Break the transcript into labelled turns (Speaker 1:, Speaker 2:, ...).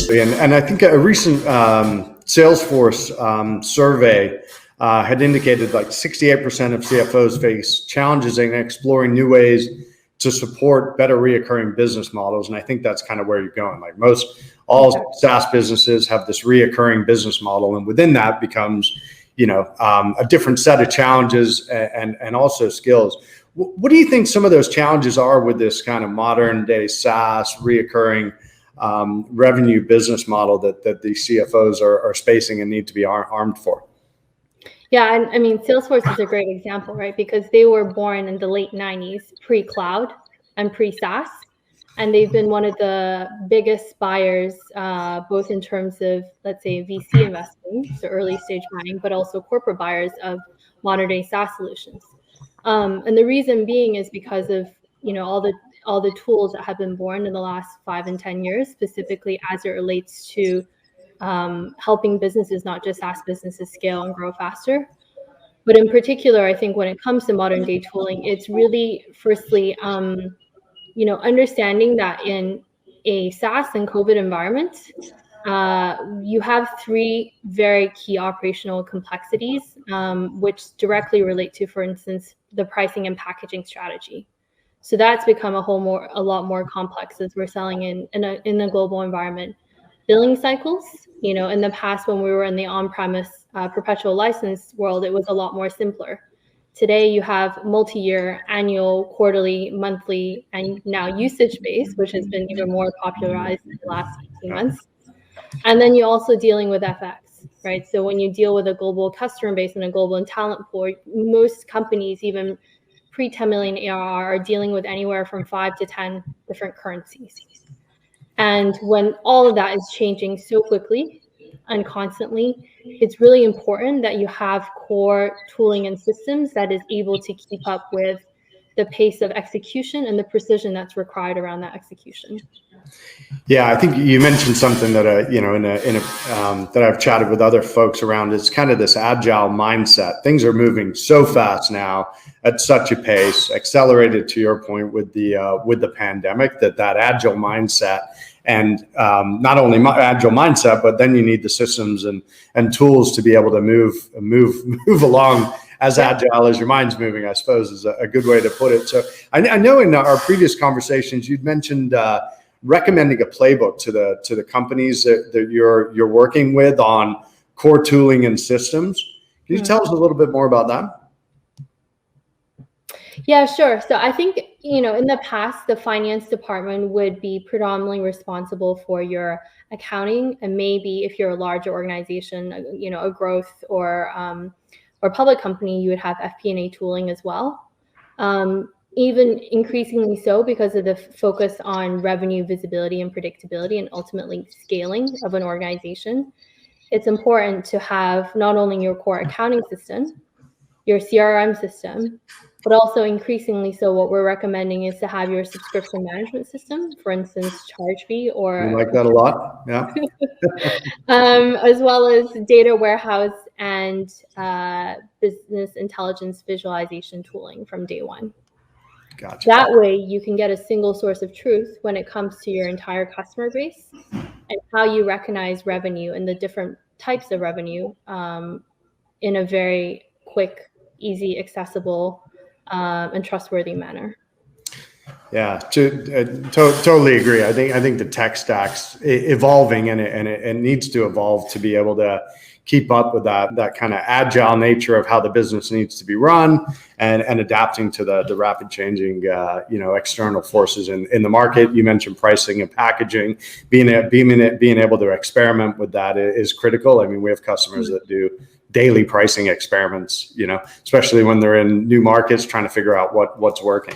Speaker 1: Absolutely. And I think a recent Salesforce survey had indicated like 68% of CFOs face challenges in exploring new ways to support better reoccurring business models. And I think that's kind of where you're going. Like all SaaS businesses have this reoccurring business model, and within that becomes, a different set of challenges and also skills. What do you think some of those challenges are with this kind of modern day SaaS reoccurring revenue business model that the CFOs are facing and need to be armed for?
Speaker 2: Yeah, and I mean, Salesforce is a great example, right? Because they were born in the late 90s, pre-cloud and pre-SaaS. And they've been one of the biggest buyers, both in terms of, let's say, VC investing, so early stage buying, but also corporate buyers of modern day SaaS solutions. And the reason being is because of, all the tools that have been born in the last 5 and 10 years, specifically as it relates to helping businesses, not just SaaS businesses, scale and grow faster. But in particular, I think when it comes to modern day tooling, it's really, firstly, understanding that in a SaaS and COVID environment, you have 3 very key operational complexities, which directly relate to, for instance, the pricing and packaging strategy. So that's become a lot more complex as we're selling in a global environment. Billing cycles, in the past when we were in the on-premise perpetual license world, it was a lot more simpler. Today you have multi-year, annual, quarterly, monthly, and now usage-based, which has been even more popularized in the last 18 months. And then you're also dealing with FX, right? So when you deal with a global customer base and a global talent pool, most companies, even pre-10 million ARR, are dealing with anywhere from 5 to 10 different currencies. And when all of that is changing so quickly and constantly, it's really important that you have core tooling and systems that is able to keep up with the pace of execution and the precision that's required around that execution.
Speaker 1: Yeah, I think you mentioned something that that I've chatted with other folks around. It's kind of this agile mindset. Things are moving so fast now at such a pace, accelerated to your point with the pandemic. That agile mindset, and not only agile mindset, but then you need the systems and tools to be able to move along as agile as your mind's moving, I suppose, is a good way to put it. So I know in our previous conversations you'd mentioned recommending a playbook to the companies that you're working with on core tooling and systems. Can you tell us a little bit more about that?
Speaker 2: Yeah, sure. So I think, in the past, the finance department would be predominantly responsible for your accounting, and maybe if you're a larger organization, a growth or public company, you would have FP&A tooling as well. Even increasingly so because of the focus on revenue visibility and predictability and ultimately scaling of an organization. It's important to have not only your core accounting system, your CRM system, but also increasingly so what we're recommending is to have your subscription management system, for instance, Chargebee or...
Speaker 1: I like that a lot, yeah.
Speaker 2: As well as data warehouse and business intelligence visualization tooling from day one.
Speaker 1: Gotcha.
Speaker 2: That way you can get a single source of truth when it comes to your entire customer base and how you recognize revenue and the different types of revenue in a very quick, easy, accessible, and trustworthy manner.
Speaker 1: Yeah, totally agree. I think the tech stack's evolving and it needs to evolve to be able to keep up with that kind of agile nature of how the business needs to be run and adapting to the rapid changing external forces in the market. You mentioned pricing and packaging. Being able to experiment with that is critical. I mean, we have customers that do daily pricing experiments, especially when they're in new markets trying to figure out what's working.